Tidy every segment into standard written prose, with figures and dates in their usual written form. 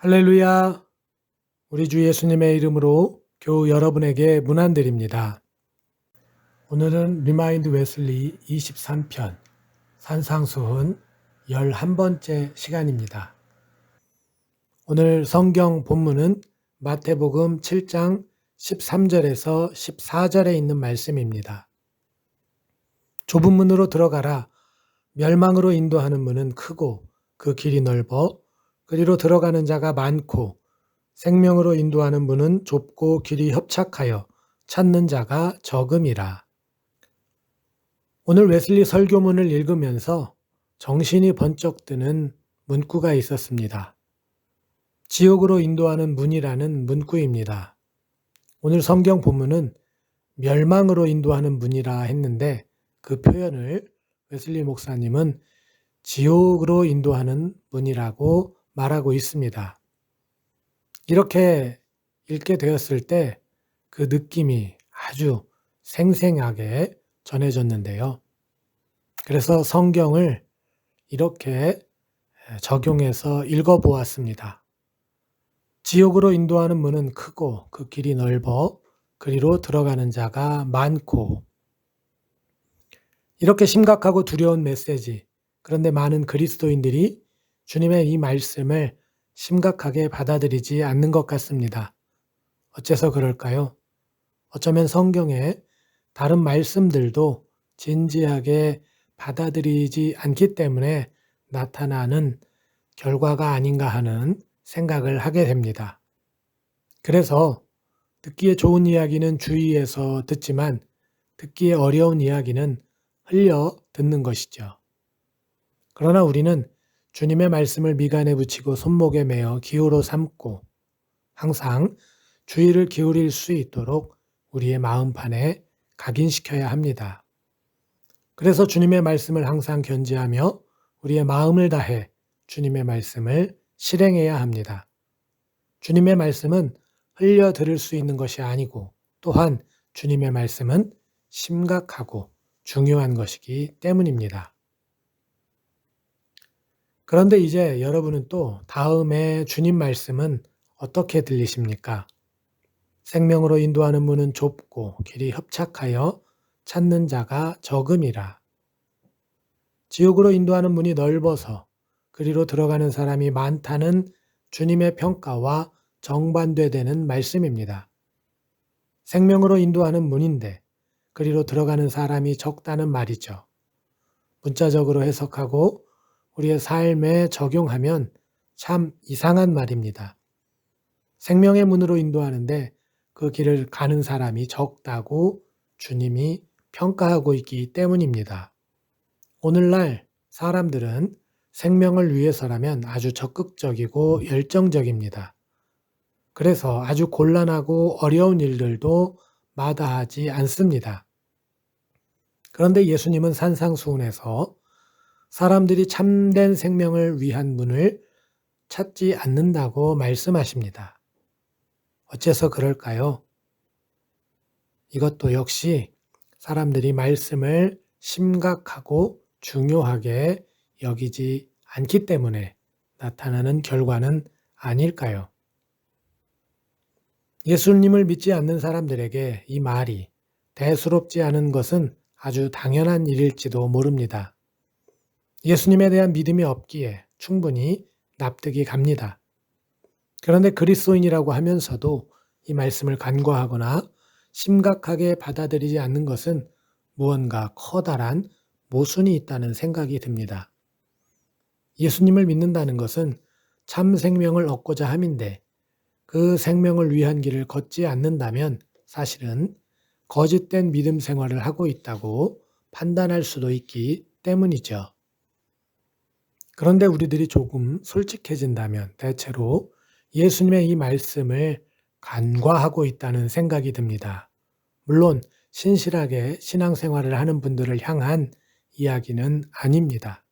할렐루야. 우리 주 예수님의 이름으로 교우 여러분에게 문안드립니다. 오늘은 리마인드 웨슬리 23편 산상수훈 11번째 시간입니다. 오늘 성경 본문은 마태복음 7장 13절에서 14절에 있는 말씀입니다. 좁은 문으로 들어가라. 멸망으로 인도하는 문은 크고 그 길이 넓어 그리로 들어가는 자가 많고 생명으로 인도하는 문은 좁고 길이 협착하여 찾는 자가 적음이라. 오늘 웨슬리 설교문을 읽으면서 정신이 번쩍 드는 문구가 있었습니다. 지옥으로 인도하는 문이라는 문구입니다. 오늘 성경 본문은 멸망으로 인도하는 문이라 했는데 그 표현을 웨슬리 목사님은 지옥으로 인도하는 문이라고 말하고 있습니다. 이렇게 읽게 되었을 때 그 느낌이 아주 생생하게 전해졌는데요. 그래서 성경을 이렇게 적용해서 읽어보았습니다. 지옥으로 인도하는 문은 크고 그 길이 넓어 그리로 들어가는 자가 많고. 이렇게 심각하고 두려운 메시지, 그런데 많은 그리스도인들이 주님의 이 말씀을 심각하게 받아들이지 않는 것 같습니다. 어째서 그럴까요? 어쩌면 성경의 다른 말씀들도 진지하게 받아들이지 않기 때문에 나타나는 결과가 아닌가 하는 생각을 하게 됩니다. 그래서 듣기에 좋은 이야기는 주의해서 듣지만 듣기에 어려운 이야기는 흘려 듣는 것이죠. 그러나 우리는 주님의 말씀을 미간에 붙이고 손목에 매어 기호로 삼고 항상 주의를 기울일 수 있도록 우리의 마음판에 각인시켜야 합니다. 그래서 주님의 말씀을 항상 견지하며 우리의 마음을 다해 주님의 말씀을 실행해야 합니다. 주님의 말씀은 흘려 들을 수 있는 것이 아니고 또한 주님의 말씀은 심각하고 중요한 것이기 때문입니다. 그런데 이제 여러분은 또 다음에 주님 말씀은 어떻게 들리십니까? 생명으로 인도하는 문은 좁고 길이 협착하여 찾는 자가 적음이라. 지옥으로 인도하는 문이 넓어서 그리로 들어가는 사람이 많다는 주님의 평가와 정반대되는 말씀입니다. 생명으로 인도하는 문인데 그리로 들어가는 사람이 적다는 말이죠. 문자적으로 해석하고 우리의 삶에 적용하면 참 이상한 말입니다. 생명의 문으로 인도하는데 그 길을 가는 사람이 적다고 주님이 평가하고 있기 때문입니다. 오늘날 사람들은 생명을 위해서라면 아주 적극적이고 열정적입니다. 그래서 아주 곤란하고 어려운 일들도 마다하지 않습니다. 그런데 예수님은 산상수훈에서 사람들이 참된 생명을 위한 문을 찾지 않는다고 말씀하십니다. 어째서 그럴까요? 이것도 역시 사람들이 말씀을 심각하고 중요하게 여기지 않기 때문에 나타나는 결과는 아닐까요? 예수님을 믿지 않는 사람들에게 이 말이 대수롭지 않은 것은 아주 당연한 일일지도 모릅니다. 예수님에 대한 믿음이 없기에 충분히 납득이 갑니다. 그런데 그리스도인이라고 하면서도 이 말씀을 간과하거나 심각하게 받아들이지 않는 것은 무언가 커다란 모순이 있다는 생각이 듭니다. 예수님을 믿는다는 것은 참 생명을 얻고자 함인데 그 생명을 위한 길을 걷지 않는다면 사실은 거짓된 믿음 생활을 하고 있다고 판단할 수도 있기 때문이죠. 그런데 우리들이 조금 솔직해진다면 대체로 예수님의 이 말씀을 간과하고 있다는 생각이 듭니다. 물론 신실하게 신앙생활을 하는 분들을 향한 이야기는 아닙니다.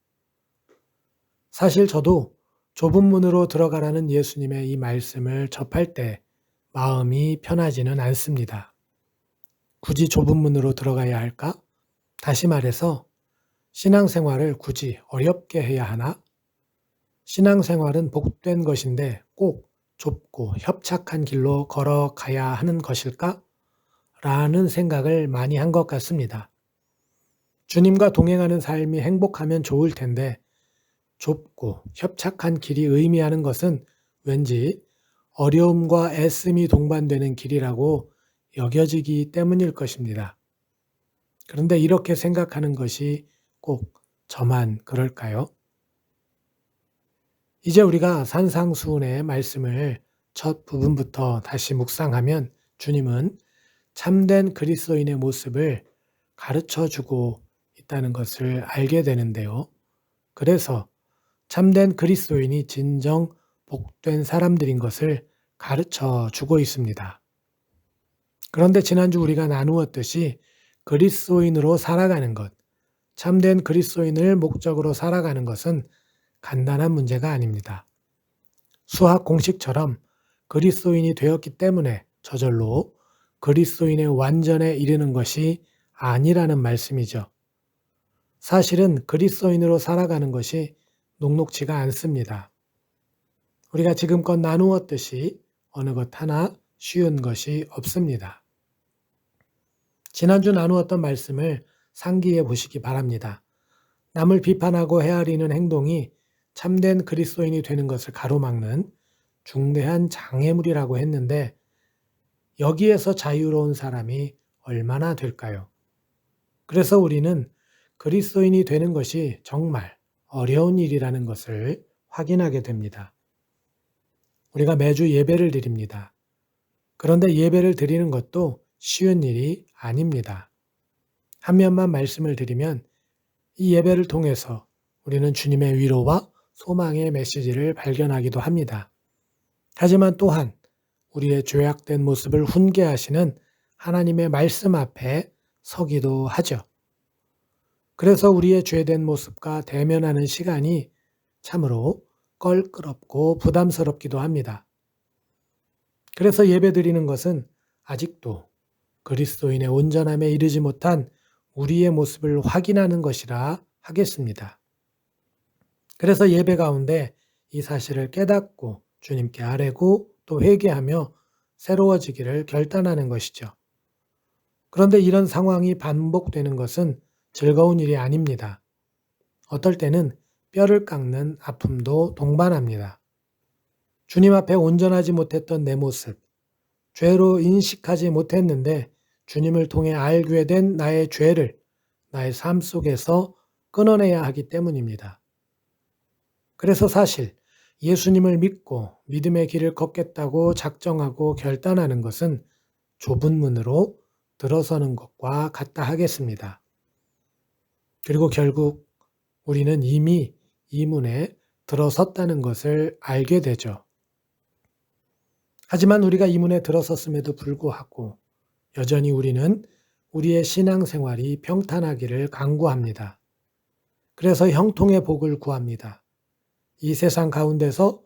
사실 저도 좁은 문으로 들어가라는 예수님의 이 말씀을 접할 때 마음이 편하지는 않습니다. 굳이 좁은 문으로 들어가야 할까? 다시 말해서 신앙생활을 굳이 어렵게 해야 하나? 신앙생활은 복된 것인데 꼭 좁고 협착한 길로 걸어가야 하는 것일까? 라는 생각을 많이 한 것 같습니다. 주님과 동행하는 삶이 행복하면 좋을 텐데 좁고 협착한 길이 의미하는 것은 왠지 어려움과 애씀이 동반되는 길이라고 여겨지기 때문일 것입니다. 그런데 이렇게 생각하는 것이 꼭 저만 그럴까요? 이제 우리가 산상수훈의 말씀을 첫 부분부터 다시 묵상하면 주님은 참된 그리스도인의 모습을 가르쳐 주고 있다는 것을 알게 되는데요. 그래서 참된 그리스도인이 진정 복된 사람들인 것을 가르쳐 주고 있습니다. 그런데 지난주 우리가 나누었듯이 그리스도인으로 살아가는 것, 참된 그리스도인을 목적으로 살아가는 것은 간단한 문제가 아닙니다. 수학 공식처럼 그리스도인이 되었기 때문에 저절로 그리스도인의 완전에 이르는 것이 아니라는 말씀이죠. 사실은 그리스도인으로 살아가는 것이 녹록지가 않습니다. 우리가 지금껏 나누었듯이 어느 것 하나 쉬운 것이 없습니다. 지난주 나누었던 말씀을 상기해 보시기 바랍니다. 남을 비판하고 헤아리는 행동이 참된 그리스도인이 되는 것을 가로막는 중대한 장애물이라고 했는데 여기에서 자유로운 사람이 얼마나 될까요? 그래서 우리는 그리스도인이 되는 것이 정말 어려운 일이라는 것을 확인하게 됩니다. 우리가 매주 예배를 드립니다. 그런데 예배를 드리는 것도 쉬운 일이 아닙니다. 한 면만 말씀을 드리면 이 예배를 통해서 우리는 주님의 위로와 소망의 메시지를 발견하기도 합니다. 하지만 또한 우리의 죄악된 모습을 훈계하시는 하나님의 말씀 앞에 서기도 하죠. 그래서 우리의 죄된 모습과 대면하는 시간이 참으로 껄끄럽고 부담스럽기도 합니다. 그래서 예배드리는 것은 아직도 그리스도인의 온전함에 이르지 못한 우리의 모습을 확인하는 것이라 하겠습니다. 그래서 예배 가운데 이 사실을 깨닫고 주님께 아뢰고 또 회개하며 새로워지기를 결단하는 것이죠. 그런데 이런 상황이 반복되는 것은 즐거운 일이 아닙니다. 어떨 때는 뼈를 깎는 아픔도 동반합니다. 주님 앞에 온전하지 못했던 내 모습, 죄로 인식하지 못했는데 주님을 통해 알게 된 나의 죄를 나의 삶 속에서 끊어내야 하기 때문입니다. 그래서 사실 예수님을 믿고 믿음의 길을 걷겠다고 작정하고 결단하는 것은 좁은 문으로 들어서는 것과 같다 하겠습니다. 그리고 결국 우리는 이미 이 문에 들어섰다는 것을 알게 되죠. 하지만 우리가 이 문에 들어섰음에도 불구하고 여전히 우리는 우리의 신앙생활이 평탄하기를 간구합니다. 그래서 형통의 복을 구합니다. 이 세상 가운데서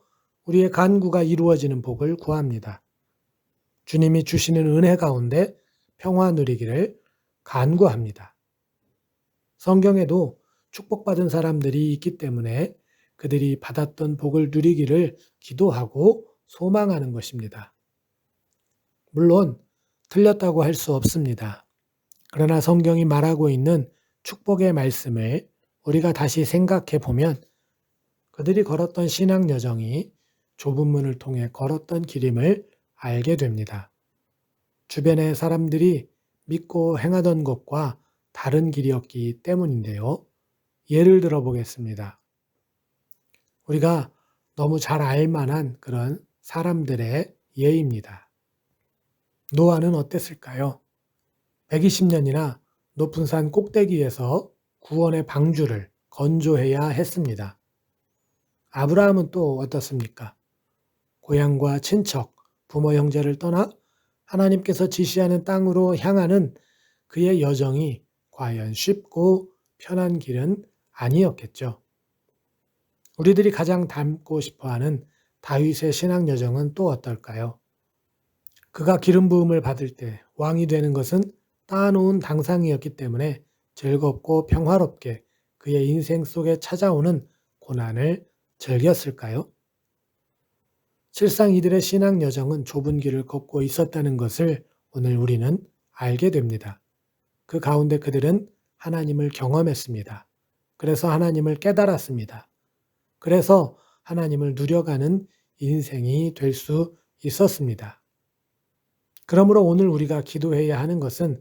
우리의 간구가 이루어지는 복을 구합니다. 주님이 주시는 은혜 가운데 평화 누리기를 간구합니다. 성경에도 축복받은 사람들이 있기 때문에 그들이 받았던 복을 누리기를 기도하고 소망하는 것입니다. 물론 틀렸다고 할 수 없습니다. 그러나 성경이 말하고 있는 축복의 말씀을 우리가 다시 생각해 보면 그들이 걸었던 신앙 여정이 좁은 문을 통해 걸었던 길임을 알게 됩니다. 주변의 사람들이 믿고 행하던 것과 다른 길이었기 때문인데요. 예를 들어 보겠습니다. 우리가 너무 잘 알만한 그런 사람들의 예입니다. 노아는 어땠을까요? 120년이나 높은 산 꼭대기에서 구원의 방주를 건조해야 했습니다. 아브라함은 또 어떻습니까? 고향과 친척, 부모 형제를 떠나 하나님께서 지시하는 땅으로 향하는 그의 여정이 과연 쉽고 편한 길은 아니었겠죠. 우리들이 가장 닮고 싶어하는 다윗의 신앙 여정은 또 어떨까요? 그가 기름 부음을 받을 때 왕이 되는 것은 따놓은 당상이었기 때문에 즐겁고 평화롭게 그의 인생 속에 찾아오는 고난을 즐겼을까요? 실상 이들의 신앙 여정은 좁은 길을 걷고 있었다는 것을 오늘 우리는 알게 됩니다. 그 가운데 그들은 하나님을 경험했습니다. 그래서 하나님을 깨달았습니다. 그래서 하나님을 누려가는 인생이 될 수 있었습니다. 그러므로 오늘 우리가 기도해야 하는 것은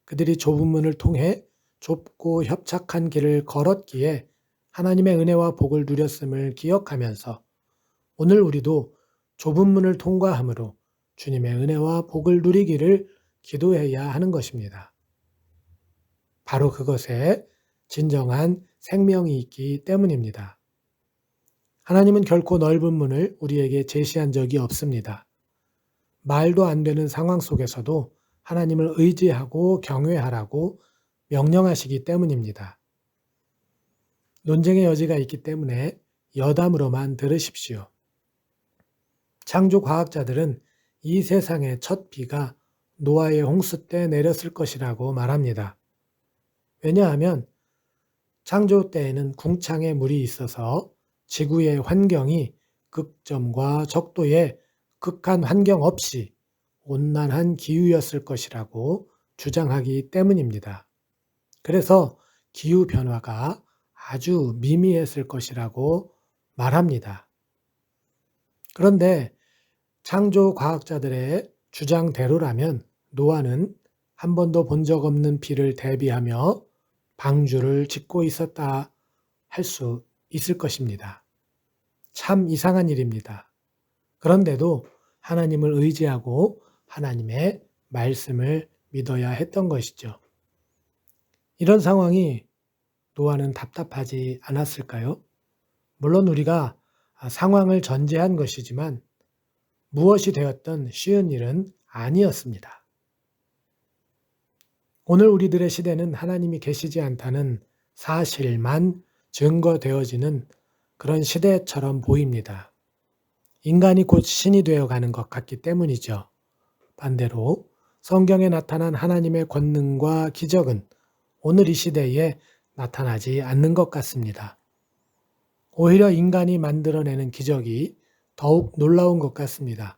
그들이 좁은 문을 통해 좁고 협착한 길을 걸었기에 하나님의 은혜와 복을 누렸음을 기억하면서 오늘 우리도 좁은 문을 통과함으로 주님의 은혜와 복을 누리기를 기도해야 하는 것입니다. 바로 그것에 진정한 생명이 있기 때문입니다. 하나님은 결코 넓은 문을 우리에게 제시한 적이 없습니다. 말도 안 되는 상황 속에서도 하나님을 의지하고 경외하라고 명령하시기 때문입니다. 논쟁의 여지가 있기 때문에 여담으로만 들으십시오. 창조 과학자들은 이 세상의 첫 비가 노아의 홍수 때 내렸을 것이라고 말합니다. 왜냐하면 창조 때에는 궁창에 물이 있어서 지구의 환경이 극점과 적도의 극한 환경 없이 온난한 기후였을 것이라고 주장하기 때문입니다. 그래서 기후 변화가 아주 미미했을 것이라고 말합니다. 그런데 창조 과학자들의 주장대로라면 노아는 한 번도 본 적 없는 비를 대비하며 방주를 짓고 있었다 할 수 있을 것입니다. 참 이상한 일입니다. 그런데도 하나님을 의지하고 하나님의 말씀을 믿어야 했던 것이죠. 이런 상황이 노아는 답답하지 않았을까요? 물론 우리가 상황을 전제한 것이지만 무엇이 되었든 쉬운 일은 아니었습니다. 오늘 우리들의 시대는 하나님이 계시지 않다는 사실만 증거되어지는 그런 시대처럼 보입니다. 인간이 곧 신이 되어가는 것 같기 때문이죠. 반대로 성경에 나타난 하나님의 권능과 기적은 오늘 이 시대에 나타나지 않는 것 같습니다. 오히려 인간이 만들어내는 기적이 더욱 놀라운 것 같습니다.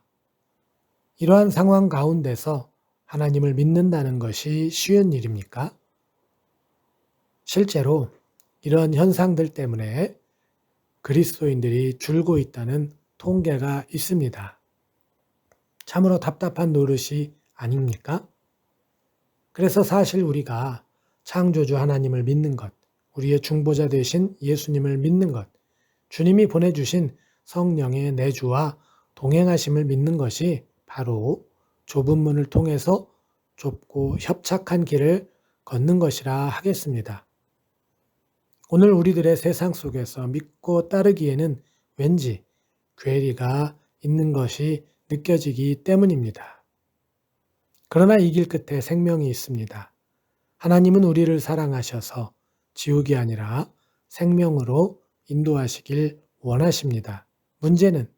이러한 상황 가운데서 하나님을 믿는다는 것이 쉬운 일입니까? 실제로 이런 현상들 때문에 그리스도인들이 줄고 있다는 통계가 있습니다. 참으로 답답한 노릇이 아닙니까? 그래서 사실 우리가 창조주 하나님을 믿는 것, 우리의 중보자 되신 예수님을 믿는 것, 주님이 보내주신 성령의 내주와 동행하심을 믿는 것이 바로 좁은 문을 통해서 좁고 협착한 길을 걷는 것이라 하겠습니다. 오늘 우리들의 세상 속에서 믿고 따르기에는 왠지 괴리가 있는 것이 느껴지기 때문입니다. 그러나 이 길 끝에 생명이 있습니다. 하나님은 우리를 사랑하셔서 지옥이 아니라 생명으로 인도하시길 원하십니다. 문제는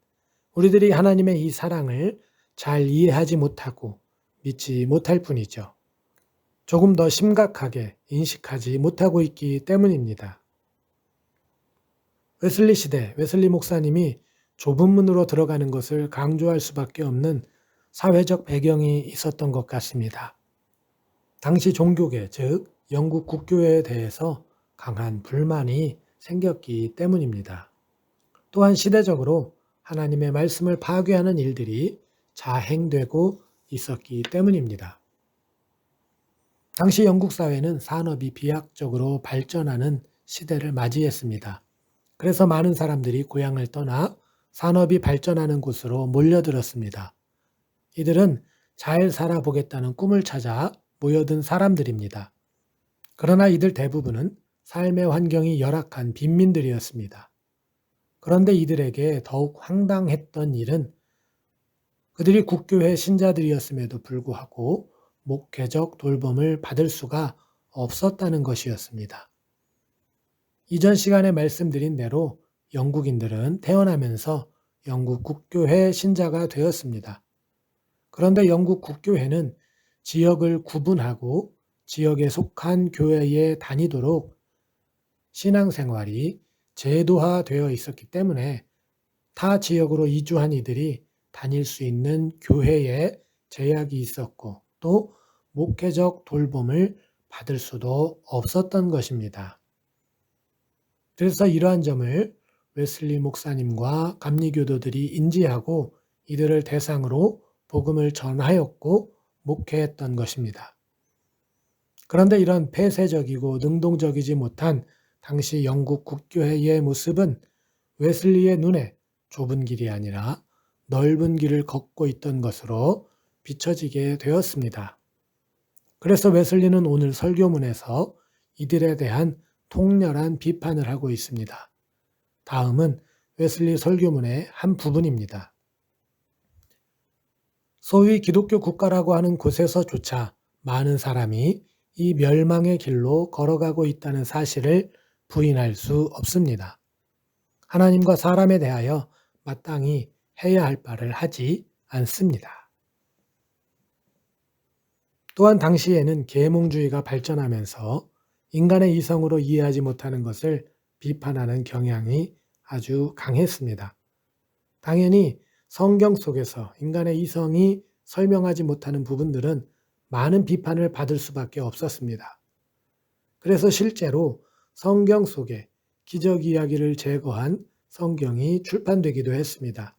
우리들이 하나님의 이 사랑을 잘 이해하지 못하고 믿지 못할 뿐이죠. 조금 더 심각하게 인식하지 못하고 있기 때문입니다. 웨슬리 시대, 웨슬리 목사님이 좁은 문으로 들어가는 것을 강조할 수밖에 없는 사회적 배경이 있었던 것 같습니다. 당시 종교계, 즉 영국 국교회에 대해서 강한 불만이 생겼기 때문입니다. 또한 시대적으로 하나님의 말씀을 파괴하는 일들이 자행되고 있었기 때문입니다. 당시 영국 사회는 산업이 비약적으로 발전하는 시대를 맞이했습니다. 그래서 많은 사람들이 고향을 떠나 산업이 발전하는 곳으로 몰려들었습니다. 이들은 잘 살아보겠다는 꿈을 찾아 모여든 사람들입니다. 그러나 이들 대부분은 삶의 환경이 열악한 빈민들이었습니다. 그런데 이들에게 더욱 황당했던 일은 그들이 국교회 신자들이었음에도 불구하고 목회적 돌봄을 받을 수가 없었다는 것이었습니다. 이전 시간에 말씀드린 대로 영국인들은 태어나면서 영국 국교회 신자가 되었습니다. 그런데 영국 국교회는 지역을 구분하고 지역에 속한 교회에 다니도록 신앙생활이 제도화되어 있었기 때문에 타 지역으로 이주한 이들이 다닐 수 있는 교회에 제약이 있었고 또 목회적 돌봄을 받을 수도 없었던 것입니다. 그래서 이러한 점을 웨슬리 목사님과 감리교도들이 인지하고 이들을 대상으로 복음을 전하였고 목회했던 것입니다. 그런데 이런 폐쇄적이고 능동적이지 못한 당시 영국 국교회의 모습은 웨슬리의 눈에 좁은 길이 아니라 넓은 길을 걷고 있던 것으로 비춰지게 되었습니다. 그래서 웨슬리는 오늘 설교문에서 이들에 대한 통렬한 비판을 하고 있습니다. 다음은 웨슬리 설교문의 한 부분입니다. 소위 기독교 국가라고 하는 곳에서조차 많은 사람이 이 멸망의 길로 걸어가고 있다는 사실을 부인할 수 없습니다. 하나님과 사람에 대하여 마땅히 해야 할 바를 하지 않습니다. 또한 당시에는 계몽주의가 발전하면서 인간의 이성으로 이해하지 못하는 것을 비판하는 경향이 아주 강했습니다. 당연히 성경 속에서 인간의 이성이 설명하지 못하는 부분들은 많은 비판을 받을 수밖에 없었습니다. 그래서 실제로 성경 속에 기적 이야기를 제거한 성경이 출판되기도 했습니다.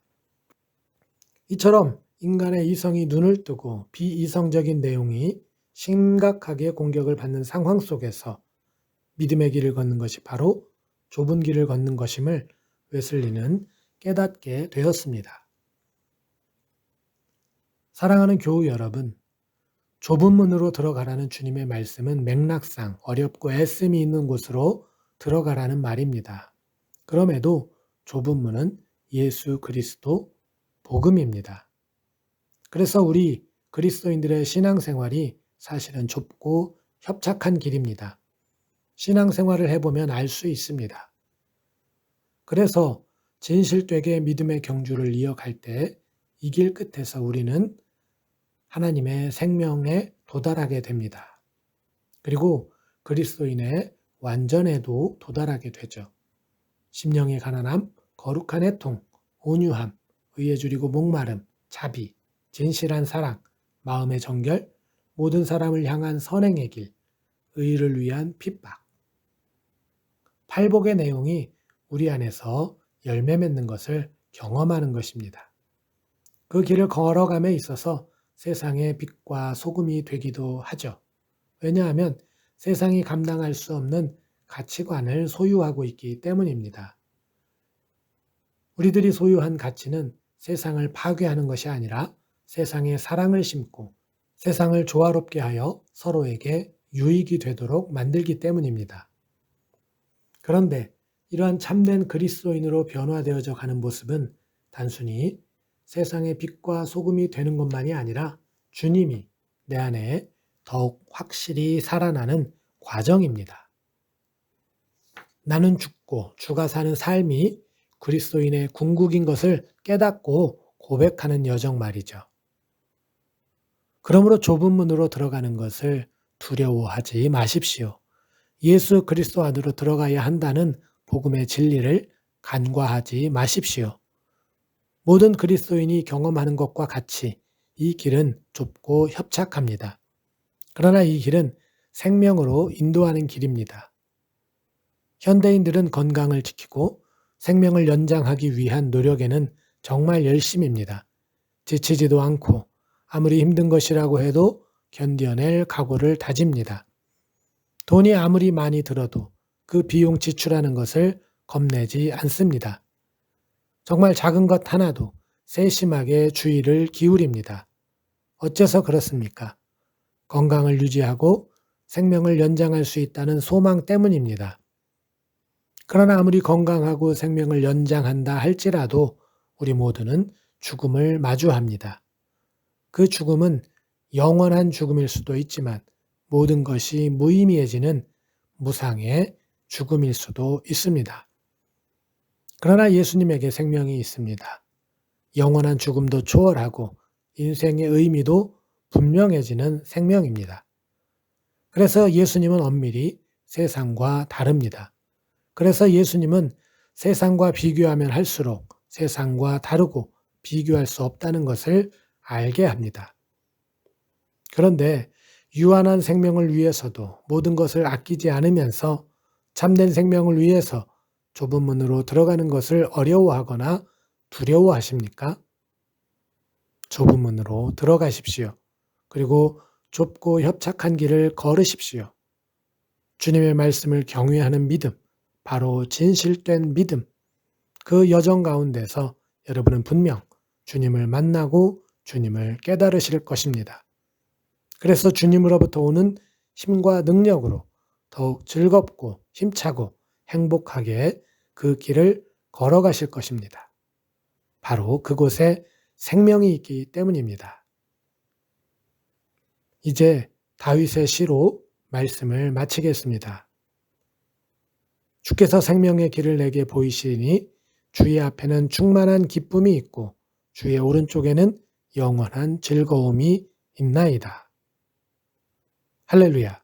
이처럼 인간의 이성이 눈을 뜨고 비이성적인 내용이 심각하게 공격을 받는 상황 속에서 믿음의 길을 걷는 것이 바로 좁은 길을 걷는 것임을 웨슬리는 깨닫게 되었습니다. 사랑하는 교우 여러분, 좁은 문으로 들어가라는 주님의 말씀은 맥락상 어렵고 애씀이 있는 곳으로 들어가라는 말입니다. 그럼에도 좁은 문은 예수 그리스도 복음입니다. 그래서 우리 그리스도인들의 신앙생활이 사실은 좁고 협착한 길입니다. 신앙생활을 해보면 알 수 있습니다. 그래서 진실되게 믿음의 경주를 이어갈 때 이 길 끝에서 우리는 하나님의 생명에 도달하게 됩니다. 그리고 그리스도인의 완전에도 도달하게 되죠. 심령의 가난함, 거룩한 애통, 온유함, 의에 줄이고 목마름, 자비, 진실한 사랑, 마음의 정결, 모든 사람을 향한 선행의 길, 의를 위한 핍박. 팔복의 내용이 우리 안에서 열매 맺는 것을 경험하는 것입니다. 그 길을 걸어감에 있어서 세상의 빛과 소금이 되기도 하죠. 왜냐하면 세상이 감당할 수 없는 가치관을 소유하고 있기 때문입니다. 우리들이 소유한 가치는 세상을 파괴하는 것이 아니라 세상에 사랑을 심고 세상을 조화롭게 하여 서로에게 유익이 되도록 만들기 때문입니다. 그런데 이러한 참된 그리스도인으로 변화되어져 가는 모습은 단순히 세상의 빛과 소금이 되는 것만이 아니라 주님이 내 안에 더욱 확실히 살아나는 과정입니다. 나는 죽고 주가 사는 삶이 그리스도인의 궁극인 것을 깨닫고 고백하는 여정 말이죠. 그러므로 좁은 문으로 들어가는 것을 두려워하지 마십시오. 예수 그리스도 안으로 들어가야 한다는 복음의 진리를 간과하지 마십시오. 모든 그리스도인이 경험하는 것과 같이 이 길은 좁고 협착합니다. 그러나 이 길은 생명으로 인도하는 길입니다. 현대인들은 건강을 지키고 생명을 연장하기 위한 노력에는 정말 열심입니다. 지치지도 않고 아무리 힘든 것이라고 해도 견뎌낼 각오를 다집니다. 돈이 아무리 많이 들어도 그 비용 지출하는 것을 겁내지 않습니다. 정말 작은 것 하나도 세심하게 주의를 기울입니다. 어째서 그렇습니까? 건강을 유지하고 생명을 연장할 수 있다는 소망 때문입니다. 그러나 아무리 건강하고 생명을 연장한다 할지라도 우리 모두는 죽음을 마주합니다. 그 죽음은 영원한 죽음일 수도 있지만 모든 것이 무의미해지는 무상의 죽음일 수도 있습니다. 그러나 예수님에게 생명이 있습니다. 영원한 죽음도 초월하고 인생의 의미도 분명해지는 생명입니다. 그래서 예수님은 엄밀히 세상과 다릅니다. 그래서 예수님은 세상과 비교하면 할수록 세상과 다르고 비교할 수 없다는 것을 알게 합니다. 그런데 유한한 생명을 위해서도 모든 것을 아끼지 않으면서 참된 생명을 위해서 좁은 문으로 들어가는 것을 어려워하거나 두려워하십니까? 좁은 문으로 들어가십시오. 그리고 좁고 협착한 길을 걸으십시오. 주님의 말씀을 경외하는 믿음, 바로 진실된 믿음, 그 여정 가운데서 여러분은 분명 주님을 만나고 주님을 깨달으실 것입니다. 그래서 주님으로부터 오는 힘과 능력으로 더욱 즐겁고 힘차고 행복하게 그 길을 걸어가실 것입니다. 바로 그곳에 생명이 있기 때문입니다. 이제 다윗의 시로 말씀을 마치겠습니다. 주께서 생명의 길을 내게 보이시니 주의 앞에는 충만한 기쁨이 있고 주의 오른쪽에는 영원한 즐거움이 있나이다. 할렐루야.